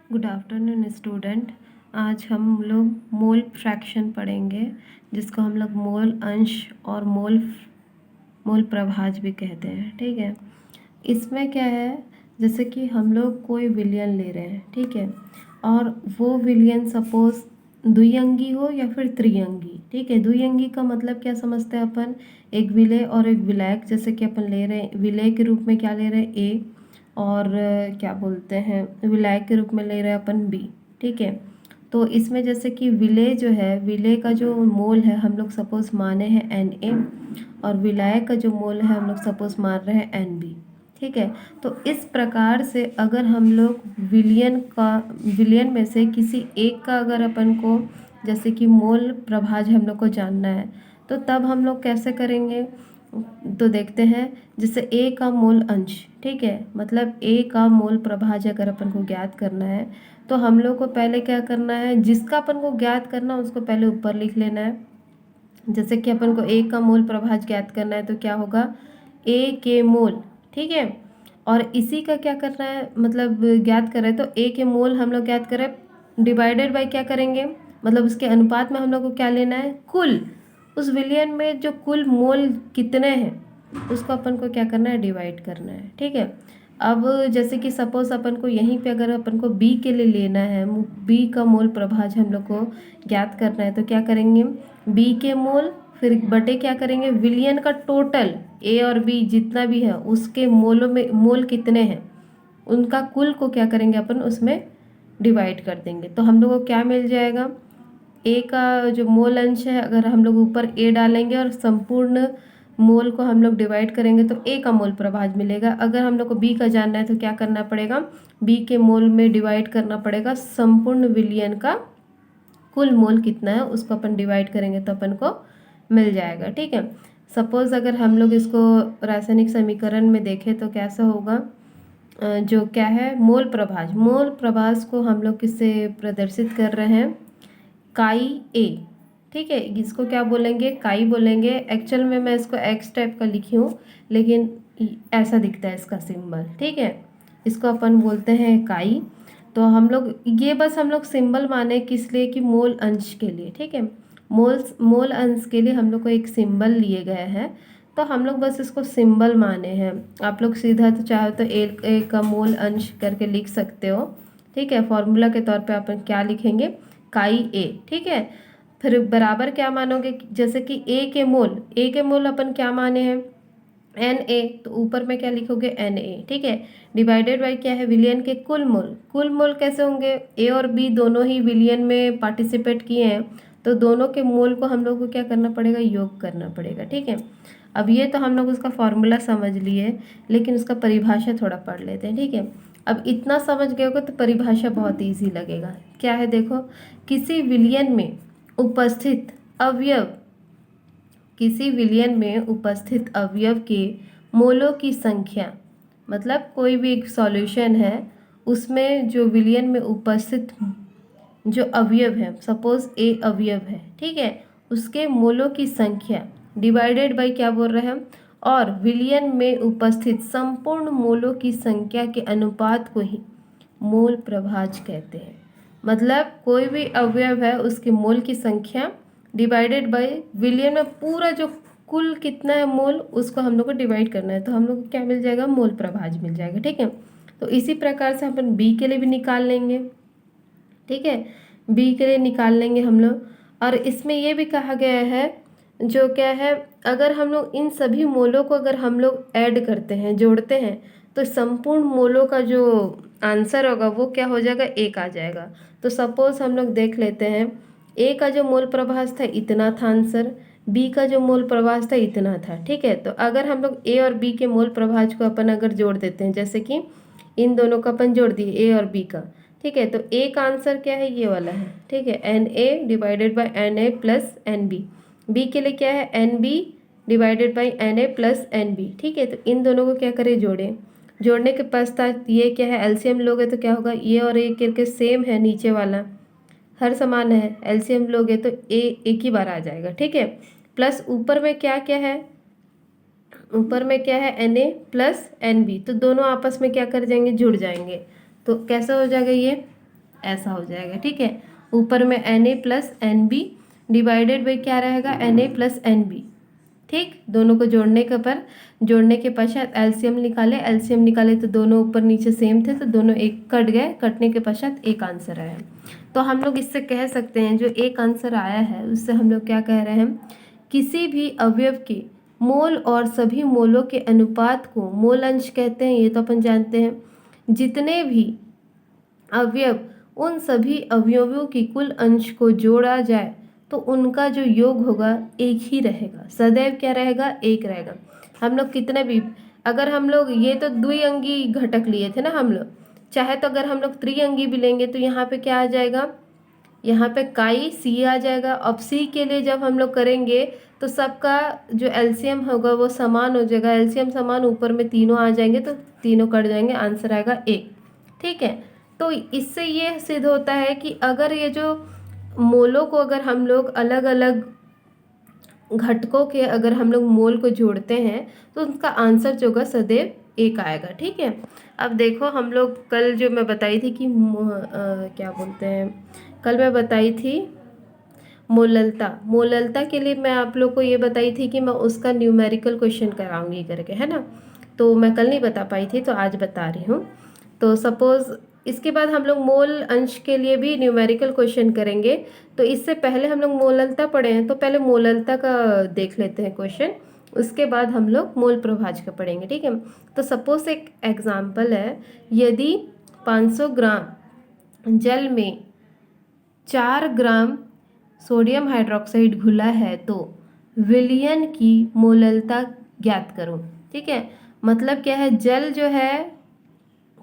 Good afternoon student. आज हम लोग मोल फ्रैक्शन पढ़ेंगे, जिसको हम लोग मोल अंश और मोल प्रभाज भी कहते हैं। ठीक है, इसमें क्या है, जैसे कि हम लोग कोई विलयन ले रहे हैं, ठीक है, और वो विलयन सपोज द्विअंगी हो या फिर त्रिअंगी। ठीक है, द्विअंगी का मतलब क्या समझते हैं अपन, एक विलय और एक विलायक। जैसे कि अपन ले रहे हैं विलय के रूप में क्या ले रहे हैं, ए, और क्या बोलते हैं विलायक के रूप में ले रहे हैं अपन बी। ठीक है, तो इसमें जैसे कि विलय जो है, विलय का जो मोल है हम लोग सपोज माने हैं एन ए, और विलायक का जो मोल है हम लोग सपोज मान रहे हैं एन बी। ठीक है, तो इस प्रकार से अगर हम लोग विलयन में से किसी एक का अगर अपन को जैसे कि मोल प्रभाज हम लोग को जानना है, तो तब हम लोग कैसे करेंगे, तो देखते हैं। जैसे ए का मोल अंश, ठीक है, मतलब ए का मोल प्रभाज अगर अपन को ज्ञात करना है, तो हम लोग को पहले क्या करना है, जिसका अपन को ज्ञात करना है उसको पहले ऊपर लिख लेना है। जैसे कि अपन को ए का मोल प्रभाज ज्ञात करना है तो क्या होगा, ए के मोल। ठीक है, और इसी का क्या करना है, मतलब ज्ञात कर रहे हैं तो ए के मोल हम लोग ज्ञात करें, डिवाइडेड बाय क्या करेंगे, मतलब उसके अनुपात में हम लोग को क्या लेना है, कुल उस विलियन में जो कुल मोल कितने हैं उसको अपन को क्या करना है, डिवाइड करना है। ठीक है, अब जैसे कि सपोज अपन को यहीं पे अगर अपन को बी के लिए लेना है, बी का मोल प्रभाज हम लोग को ज्ञात करना है, तो क्या करेंगे, बी के मोल फिर बटे क्या करेंगे, विलियन का टोटल ए और बी जितना भी है उसके मोलों में मोल कितने हैं उनका कुल को क्या करेंगे अपन उसमें डिवाइड कर देंगे। तो हम लोग को क्या मिल जाएगा, ए का जो मोल अंश है अगर हम लोग ऊपर ए डालेंगे और संपूर्ण मोल को हम लोग डिवाइड करेंगे तो ए का मोल प्रभाज मिलेगा। अगर हम लोग को बी का जानना है तो क्या करना पड़ेगा, बी के मोल में डिवाइड करना पड़ेगा संपूर्ण विलयन का कुल मोल कितना है उसको अपन डिवाइड करेंगे तो अपन को मिल जाएगा। ठीक है, सपोज अगर हम लोग इसको रासायनिक समीकरण में देखें तो कैसा होगा, जो क्या है मोल प्रभाज को हम लोग किससे प्रदर्शित कर रहे हैं, काई ए। ठीक है, इसको क्या बोलेंगे, काई बोलेंगे। एक्चुअल में मैं इसको एक्स टाइप का लिखी हूँ, लेकिन ऐसा दिखता है इसका सिंबल। ठीक है, इसको अपन बोलते हैं काई। तो हम लोग ये बस हम लोग सिंबल माने किस लिए, कि मोल अंश के लिए। ठीक है, मोल अंश के लिए हम लोग को एक सिंबल लिए गए हैं, तो हम लोग बस इसको सिंबल माने हैं। आप लोग सीधा तो चाहो तो ए का मोल अंश करके लिख सकते हो। ठीक है, फॉर्मूला के तौर पे अपन क्या लिखेंगे, काई ए। ठीक है, फिर बराबर क्या मानोगे, जैसे कि ए के मोल अपन क्या माने हैं एन ए, तो ऊपर में क्या लिखोगे एन ए। ठीक है, डिवाइडेड बाई क्या है, विलियन के कुल मोल कैसे होंगे, ए और बी दोनों ही विलियन में पार्टिसिपेट किए हैं, तो दोनों के मोल को हम लोग को क्या करना पड़ेगा, योग करना पड़ेगा। ठीक है, अब ये तो हम लोग उसका फॉर्मूला समझ लिए, लेकिन उसका परिभाषा थोड़ा पढ़ लेते हैं। ठीक है, अब इतना समझ गए होगा तो परिभाषा बहुत ईजी लगेगा। क्या है देखो, किसी विलियन में उपस्थित अवयव, किसी विलयन में उपस्थित अवयव के मोलों की संख्या, मतलब कोई भी एक सॉल्यूशन है उसमें जो विलयन में उपस्थित जो अवयव है, सपोज ए अवयव है, ठीक है, उसके मोलों की संख्या डिवाइडेड बाय क्या बोल रहे हैं हम, और विलयन में उपस्थित संपूर्ण मोलों की संख्या के अनुपात को ही मोल प्रभाज कहते हैं। मतलब कोई भी अवयव है उसके मोल की संख्या डिवाइडेड बाय विलियन में पूरा जो कुल कितना है मोल उसको हम लोग को डिवाइड करना है, तो हम लोग को क्या मिल जाएगा, मोल प्रभाज मिल जाएगा। ठीक है, तो इसी प्रकार से अपन बी के लिए भी निकाल लेंगे। ठीक है, बी के लिए निकाल लेंगे हम लोग। और इसमें ये भी कहा गया है, जो क्या है, अगर हम लोग इन सभी मोलों को अगर हम लोग ऐड करते हैं, जोड़ते हैं, तो संपूर्ण मोलों का जो आंसर होगा वो क्या हो जाएगा, एक आ जाएगा। तो सपोज हम लोग देख लेते हैं, ए का जो मोल प्रभास था इतना था आंसर, बी का जो मोल प्रभास था इतना था। ठीक है, तो अगर हम लोग ए और बी के मोल प्रभाज को अपन अगर जोड़ देते हैं, जैसे कि इन दोनों का अपन जोड़ दिए ए और बी का, ठीक है, तो ए का आंसर क्या है, ये वाला है। ठीक है, N A divided by N A plus N B. B के लिए क्या है, N B divided by N A plus N B. ठीक है, तो इन दोनों को क्या करें, जोड़ें। जोड़ने के पश्चात ये क्या है, एलसीएम लोगे तो क्या होगा, ये और ए करके सेम है, नीचे वाला हर समान है, एलसीएम लोगे तो ए एक ही बार आ जाएगा। ठीक है, प्लस ऊपर में क्या क्या है, ऊपर में क्या है, N A plus N B, तो दोनों आपस में क्या कर जाएंगे, जुड़ जाएंगे। तो कैसा हो जाएगा ये, ऐसा हो जाएगा, ठीक है। ऊपर में Na plus NB divided by क्या रहेगा, Na प्लस NB, ठीक। दोनों को जोड़ने के पश्चात एलसीएम निकाले तो दोनों ऊपर नीचे सेम थे तो दोनों एक कट गए, कटने के पश्चात एक आंसर आया। तो हम लोग इससे कह सकते हैं जो एक आंसर आया है उससे हम लोग क्या कह रहे हैं, किसी भी अवयव के मोल और सभी मोलों के अनुपात को मोल अंश कहते हैं, ये तो अपन जानते हैं। जितने भी अवयव उन सभी अवयवों की कुल अंश को जोड़ा जाए तो उनका जो योग होगा एक ही रहेगा, सदैव क्या रहेगा, एक रहेगा। हम लोग कितने भी, अगर हम लोग ये तो द्विअंगी घटक लिए थे ना हम लोग, चाहे तो अगर हम लोग त्रिअंगी भी लेंगे तो यहाँ पे क्या आ जाएगा, यहाँ पे काई सी आ जाएगा। अब सी के लिए जब हम लोग करेंगे तो सबका जो एलसीएम होगा वो समान हो जाएगा, एलसीएम समान, ऊपर में तीनों आ जाएंगे तो तीनों कट जाएंगे, आंसर आएगा एक, ठीक है। तो इससे ये सिद्ध होता है कि अगर ये जो मोलों को अगर हम लोग अलग अलग घटकों के अगर हम लोग मोल को जोड़ते हैं तो उनका आंसर जो होगा सदैव एक आएगा, ठीक है। अब देखो हम लोग कल जो मैं बताई थी कि क्या बोलते हैं, कल मैं बताई थी मोललता के लिए मैं आप लोग को ये बताई थी कि मैं उसका न्यूमेरिकल क्वेश्चन कराऊंगी करके, है ना। तो मैं कल नहीं बता पाई थी तो आज बता रही हूँ। तो सपोज इसके बाद हम लोग मोल अंश के लिए भी न्यूमेरिकल क्वेश्चन करेंगे। तो इससे पहले हम लोग मोललता पढ़े हैं तो पहले मोललता का देख लेते हैं क्वेश्चन, उसके बाद हम लोग मोल प्रभाज का पढ़ेंगे, ठीक है। तो सपोज एक एग्जाम्पल है, यदि 500 ग्राम जल में 4 ग्राम सोडियम हाइड्रोक्साइड घुला है तो विलयन की मोललता ज्ञात करो, ठीक है। मतलब क्या है, जल जो है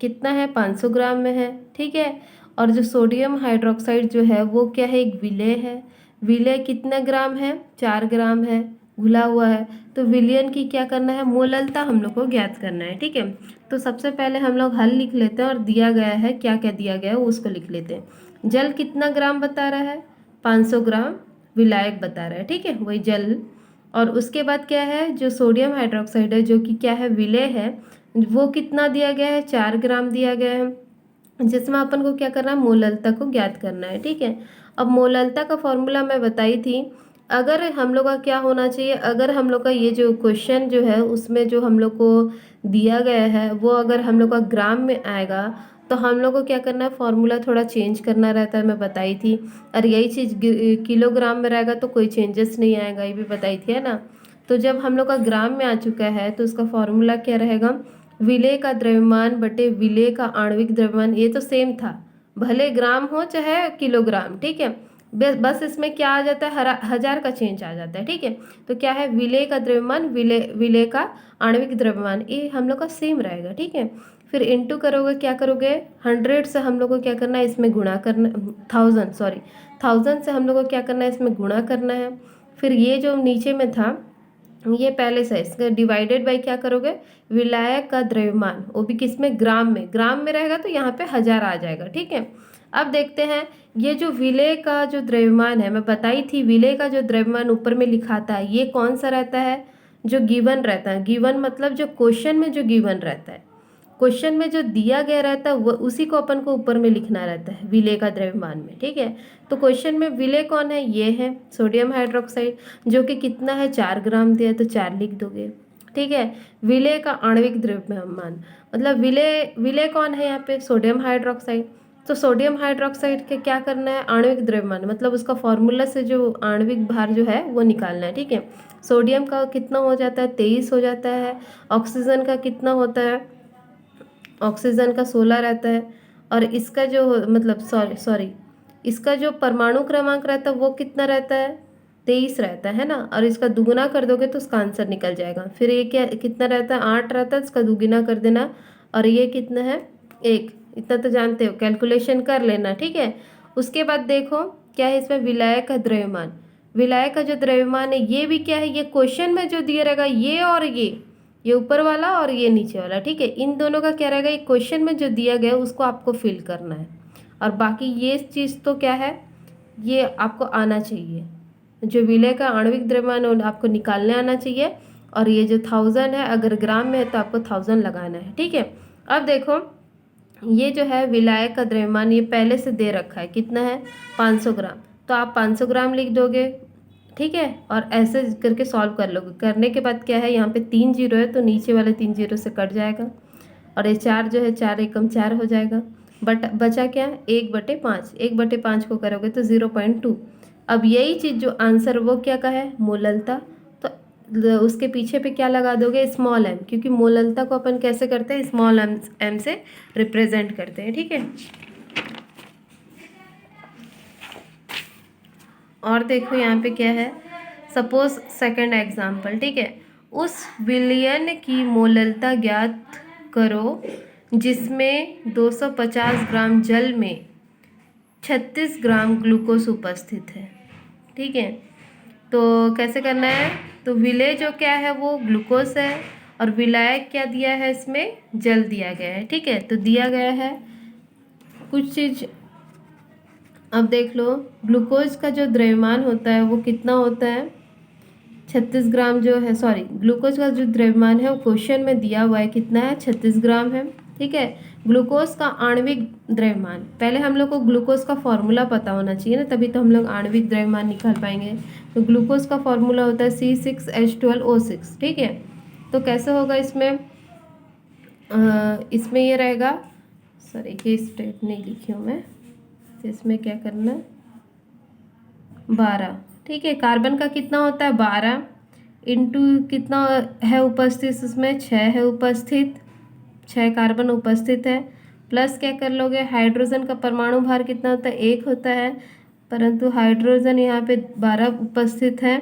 कितना है, 500 ग्राम में है, ठीक है। और जो सोडियम हाइड्रोक्साइड जो है वो क्या है, एक विलेय है। विलेय कितना ग्राम है, 4 ग्राम है, घुला हुआ है। तो विलयन की क्या करना है, मोललता हम लोग को ज्ञात करना है, ठीक है। तो सबसे पहले हम लोग हल लिख लेते हैं और दिया गया है क्या क्या दिया गया है उसको लिख लेते हैं। जल कितना ग्राम बता रहा है, 500 ग्राम विलायक बता रहा है, ठीक है, वही जल। और उसके बाद क्या है, जो सोडियम हाइड्रोक्साइड है जो कि क्या है, विलेय है, वो कितना दिया गया है, 4 ग्राम दिया गया है, जिसमें अपन को क्या करना है, मोललता को ज्ञात करना है, ठीक है। अब मोललता का फॉर्मूला मैं बताई थी। अगर हम लोग का क्या होना चाहिए, अगर हम लोग का ये जो क्वेश्चन जो है उसमें जो हम लोग को दिया गया है वो अगर हम लोग का ग्राम में आएगा तो हम लोग को क्या करना है, फॉर्मूला थोड़ा चेंज करना रहता है, मैं बताई थी। और यही चीज़ किलोग्राम में रहेगा तो कोई चेंजेस नहीं आएगा, ये भी बताई थी, है ना। तो जब हम लोग का ग्राम में आ चुका है तो उसका फॉर्मूला क्या रहेगा, विलेय का द्रव्यमान बटे विलेय का आणविक द्रव्यमान। ये तो सेम था, भले ग्राम हो चाहे किलोग्राम, ठीक है। बस इसमें क्या आ जाता है, हजार का चेंज आ जाता है, ठीक है। तो क्या है, विलेय का द्रव्यमान विलेय का आणविक द्रव्यमान, ये हम लोग का सेम रहेगा, ठीक है। फिर इंटू करोगे, क्या करोगे, 100 से हम लोग को क्या करना है, इसमें गुणा करना, 1000 से हम लोग को क्या करना है, इसमें गुणा करना है। फिर ये जो नीचे में था ये पहले से इसका डिवाइडेड बाई क्या करोगे, विलायक का द्रव्यमान, वो भी किस में, ग्राम में रहेगा तो यहाँ पे 1000 आ जाएगा, ठीक है। अब देखते हैं ये जो विलेय का जो द्रव्यमान है, मैं बताई थी विलेय का जो द्रव्यमान ऊपर में लिखा था ये कौन सा रहता है, जो गिवन रहता है। गिवन मतलब जो क्वेश्चन में जो गिवन रहता है, क्वेश्चन में जो दिया गया रहता है वो उसी को अपन को ऊपर में लिखना रहता है विलेय का द्रव्यमान में, ठीक है। तो क्वेश्चन में विलेय कौन है, ये है सोडियम हाइड्रोक्साइड, जो कि कितना है, 4 ग्राम दिया तो 4 लिख दोगे, ठीक है। विलेय का आणविक द्रव्यमान मतलब विलेय कौन है यहाँ पे, सोडियम हाइड्रोक्साइड। तो सोडियम हाइड्रोक्साइड के क्या करना है, आणविक द्रव्यमान मतलब उसका फॉर्मूला से जो आणविक भार जो है वो निकालना है, ठीक है। सोडियम का कितना हो जाता है, 23 हो जाता है। ऑक्सीजन का कितना होता है, ऑक्सीजन का 16 रहता है। और इसका जो मतलब सॉरी इसका जो परमाणु क्रमांक रहता है वो कितना रहता है, 23 रहता है ना। और इसका दुगुना कर दोगे तो उसका आंसर निकल जाएगा। फिर ये क्या कितना रहता है, 8 रहता है, इसका दुगुना कर देना। और ये कितना है, 1, इतना तो जानते हो, कैलकुलेशन कर लेना, ठीक है। उसके बाद देखो क्या है, इसमें विलायक का द्रव्यमान, विलायक का जो द्रव्यमान है ये भी क्या है, ये क्वेश्चन में जो दिया रहेगा ये और ये ऊपर वाला और ये नीचे वाला, ठीक है। इन दोनों का क्या रहेगा, ये क्वेश्चन में जो दिया गया है उसको आपको फिल करना है। और बाकी ये चीज़ तो क्या है, ये आपको आना चाहिए, जो विलेय का आणविक द्रव्यमान आपको निकालने आना चाहिए। और ये जो 1000 है अगर ग्राम में है तो आपको 1000 लगाना है, ठीक है। अब देखो ये जो है विलायक का द्रव्यमान ये पहले से दे रखा है, कितना है 500 ग्राम, तो आप 500 ग्राम लिख दोगे, ठीक है। और ऐसे करके सॉल्व कर लोगे। करने के बाद क्या है, यहाँ पे 3 जीरो है तो नीचे वाले 3 जीरो से कट जाएगा, और ये 4 जो है 4 एकम 4 हो जाएगा। बट बचा क्या, 1/5, 1/5 को करोगे तो 0.2। अब यही चीज़ जो आंसर वो क्या का है, मोललता, तो उसके पीछे पे क्या लगा दोगे, स्मॉल m, क्योंकि मोललता को अपन कैसे करते हैं, स्मॉल m से रिप्रेजेंट करते हैं, ठीक है। और देखो यहाँ पे क्या है, सपोज सेकंड एग्जाम्पल, ठीक है। उस विलयन की मोललता ज्ञात करो जिसमें 250 ग्राम जल में 36 ग्राम ग्लूकोज उपस्थित है, ठीक है। तो कैसे करना है, तो विलेय जो क्या है वो ग्लूकोज है, और विलायक क्या दिया है, इसमें जल दिया गया है, ठीक है। तो दिया गया है कुछ चीज़, अब देख लो, ग्लूकोज का जो द्रव्यमान होता है वो कितना होता है, 36 ग्राम जो है, सॉरी, ग्लूकोज का जो द्रव्यमान है वो क्वेश्चन में दिया हुआ है, कितना है, 36 ग्राम है, ठीक है। ग्लूकोज का आणविक द्रव्यमान, पहले हम लोग को ग्लूकोज का फॉर्मूला पता होना चाहिए ना, तभी तो हम लोग आणविक द्रव्यमान निकाल पाएंगे। तो ग्लूकोज का फॉर्मूला होता है C6H12O6, ठीक है। तो कैसे होगा इसमें, इसमें ये रहेगा, सॉरी ये स्टेप नहीं लिखी हूँ मैं, तो इसमें क्या करना, 12, ठीक है। कार्बन का कितना होता है, 12 इंटू कितना है उपस्थित, उसमें 6 है उपस्थित, 6 कार्बन उपस्थित है, प्लस क्या कर लोगे, हाइड्रोजन का परमाणु भार कितना होता है, 1 होता है, परंतु हाइड्रोजन यहाँ पे 12 उपस्थित है,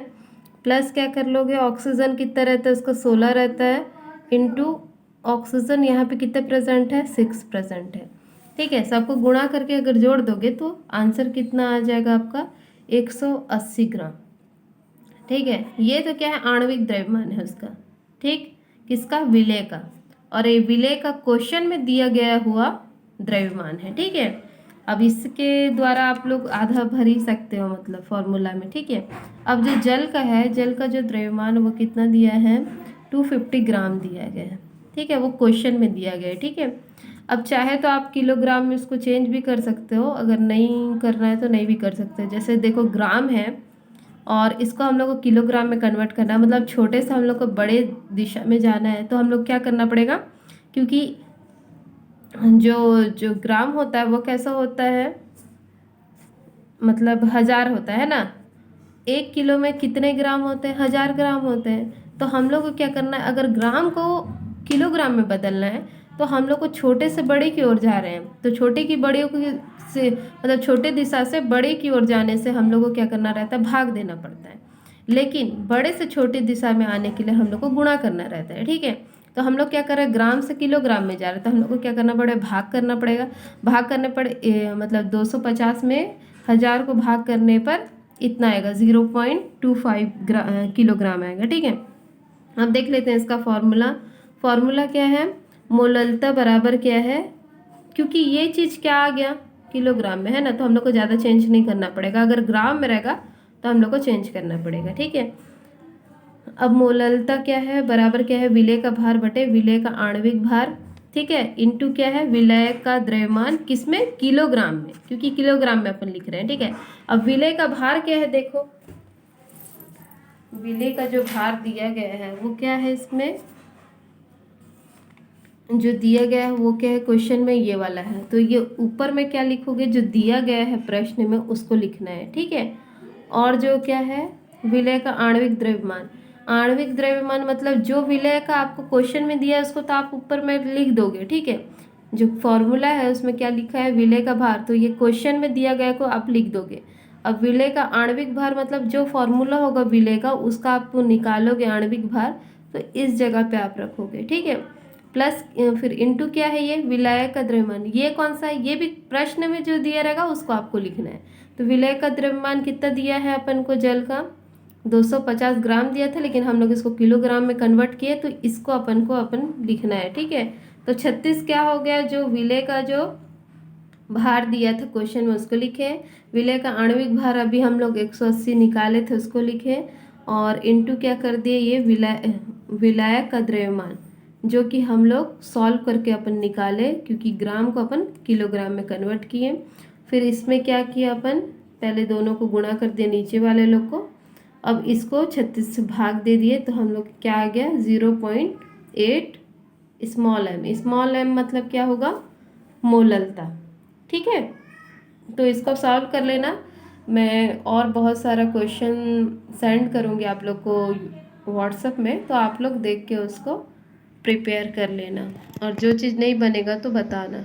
प्लस क्या कर लोगे, ऑक्सीजन कितना रहता है, उसका 16 रहता है, इंटू ऑक्सीजन यहाँ पे कितना प्रेजेंट है, 6 प्रेजेंट है, ठीक है। सबको गुणा करके अगर जोड़ दोगे तो आंसर कितना आ जाएगा आपका, 180 ग्राम, ठीक है। ये तो क्या है, आणविक द्रव्यमान है उसका, ठीक, किसका, विलेय का, और ये विलेय का क्वेश्चन में दिया गया हुआ द्रव्यमान है, ठीक है। अब इसके द्वारा आप लोग आधा भर ही सकते हो, मतलब फॉर्मूला में, ठीक है। अब जो जल का है, जल का जो द्रव्यमान वो कितना दिया है, 250 ग्राम दिया गया है, ठीक है, वो क्वेश्चन में दिया गया है, ठीक है। अब चाहे तो आप किलोग्राम में इसको चेंज भी कर सकते हो, अगर नहीं करना है तो नहीं भी कर सकते हो। जैसे देखो ग्राम है और इसको हम लोग को किलोग्राम में कन्वर्ट करना है, मतलब छोटे से हम लोग को बड़े दिशा में जाना है, तो हम लोग क्या करना पड़ेगा, क्योंकि जो जो ग्राम होता है वो कैसा होता है, मतलब 1000 होता है ना, 1 किलो में कितने ग्राम होते हैं, 1000 ग्राम होते हैं। तो हम लोग को क्या करना है, अगर ग्राम को किलोग्राम में बदलना है तो हम लोग को छोटे से बड़े की ओर जा रहे हैं, तो छोटे की बड़े से, मतलब छोटे दिशा से बड़े की ओर जाने से हम लोग को क्या करना रहता है, भाग देना पड़ता है। लेकिन बड़े से छोटी दिशा में आने के लिए हम लोग को गुणा करना रहता है, ठीक है। तो हम लोग क्या कर रहे हैं, ग्राम से किलोग्राम में जा रहे हैं, तो हम लोग को क्या करना पड़ेगा, भाग करना पड़ेगा। भाग करने पड़े मतलब 250 में 1000 को भाग करने पर इतना आएगा, 0.25 किलोग्राम आएगा, ठीक है। अब देख लेते हैं इसका फॉर्मूला। फॉर्मूला क्या है, मोललता बराबर क्या है, क्योंकि ये चीज़ क्या आ गया, किलोग्राम में है ना, तो हम लोग को ज़्यादा चेंज नहीं करना पड़ेगा। अगर ग्राम में रहेगा तो हम लोग को चेंज करना पड़ेगा, ठीक है। अब मोललता क्या है, बराबर क्या है, विलेय का भार बटे विलेय का आणविक भार, ठीक है, इंटू क्या है, विलेय का द्रव्यमान, किसमें, किलोग्राम में, क्योंकि किलोग्राम में अपन लिख रहे हैं, ठीक है। अब विलेय का भार क्या है, देखो विलेय का जो भार दिया गया है वो क्या है, इसमें जो दिया गया है वो क्या है, क्वेश्चन में ये वाला है, तो ये ऊपर में क्या लिखोगे, जो दिया गया है प्रश्न में उसको लिखना है, ठीक है। और जो क्या है, विलेय का आणविक द्रव्यमान, आणविक द्रव्यमान मतलब जो विलेय का आपको क्वेश्चन में दिया है उसको तो आप ऊपर में लिख दोगे, ठीक है। जो फॉर्मूला है उसमें क्या लिखा है, विलेय का भार, तो ये क्वेश्चन में दिया गया को आप लिख दोगे। अब विलेय का आणविक भार मतलब जो फॉर्मूला होगा विलेय का उसका आप निकालोगे आणविक भार, तो इस जगह पे आप रखोगे, ठीक है। प्लस फिर इंटू क्या है, ये विलेय का द्रव्यमान, ये कौन सा है, ये भी प्रश्न में जो दिया रहेगा उसको आपको लिखना है। तो विलेय का द्रव्यमान कितना दिया है अपन को, जल का 250 ग्राम दिया था, लेकिन हम लोग इसको किलोग्राम में कन्वर्ट किए, तो इसको अपन लिखना है, ठीक है। तो 36 क्या हो गया, जो विलेय का जो भार दिया था क्वेश्चन में उसको लिखे, विलेय का आणविक भार अभी हम लोग 180 निकाले थे उसको लिखे, और इंटू क्या कर दिए, ये विलायक का द्रव्यमान, जो कि हम लोग सॉल्व करके अपन निकाले, क्योंकि ग्राम को अपन किलोग्राम में कन्वर्ट किए। फिर इसमें क्या किया अपन, पहले दोनों को गुणा कर दिया नीचे वाले लोग को, अब इसको 36 से भाग दे दिए तो हम लोग क्या आ गया 0.8 स्मॉल एम मतलब क्या होगा, मोललता। ठीक है, तो इसको सॉल्व कर लेना। मैं और बहुत सारा क्वेश्चन सेंड करूँगी आप लोग को व्हाट्सएप में, तो आप लोग देख के उसको प्रिपेयर कर लेना, और जो चीज़ नहीं बनेगा तो बताना।